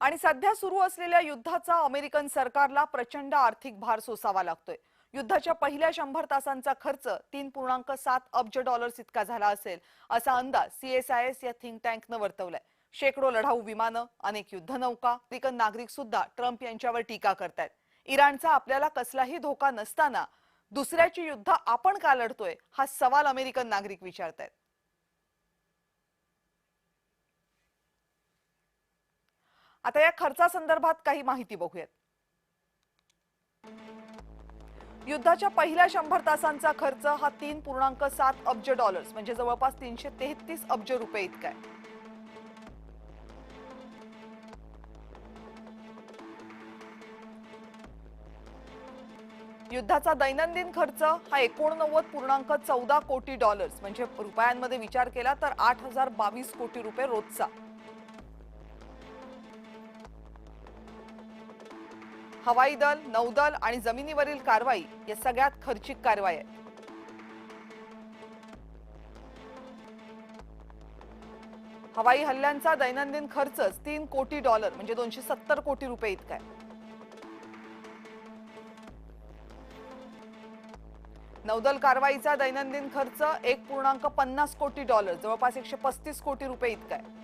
आणि सध्या सुरू असलेल्या युद्धाचा अमेरिकन सरकारला प्रचंड आर्थिक भार सोसावा लागतोय। युद्धाच्या पहिल्या 100 तासांचा खर्च 3.7 अब्ज डॉलर्स इतका झाला असेल असा अंदाज CSIS या थिंक टँकनं वर्तवलाय। शेकडो लढाऊ विमानं, अनेक युद्धनौका, अमेरिकन नागरिक सुद्धा ट्रम्प यांच्यावर टीका करतायत। इराणचा आपल्याला कसलाही धोका नसताना दुसऱ्याची युद्ध आपण का लढतोय हा सवाल अमेरिकन नागरिक विचारतायत। आता या खर्चासंदर्भात काही माहिती बघूयात। युद्धाच्या पहिल्या 100 तासांचा खर्च हा 3.7 अब्ज डॉलर्स म्हणजे जवळपास 333 अब्ज रुपये इतका आहे। युद्धाचा दैनंदिन खर्च हा 89.14 कोटी डॉलर्स म्हणजे रुपयांमध्ये विचार केला तर 8022 कोटी रुपये रोजचा। हवाई दल, नौदल आणि जमिनीवरील कारवाई या सगळ्यात खर्चिक कारवाई आहे। हवाई हल्ल्यांचा दैनंदिन खर्चच 3 कोटी डॉलर म्हणजे 270 कोटी रुपये इतका आहे। नौदल कारवाईचा दैनंदिन खर्च 1.50 कोटी डॉलर जवळपास 135 कोटी रुपये इतका आहे।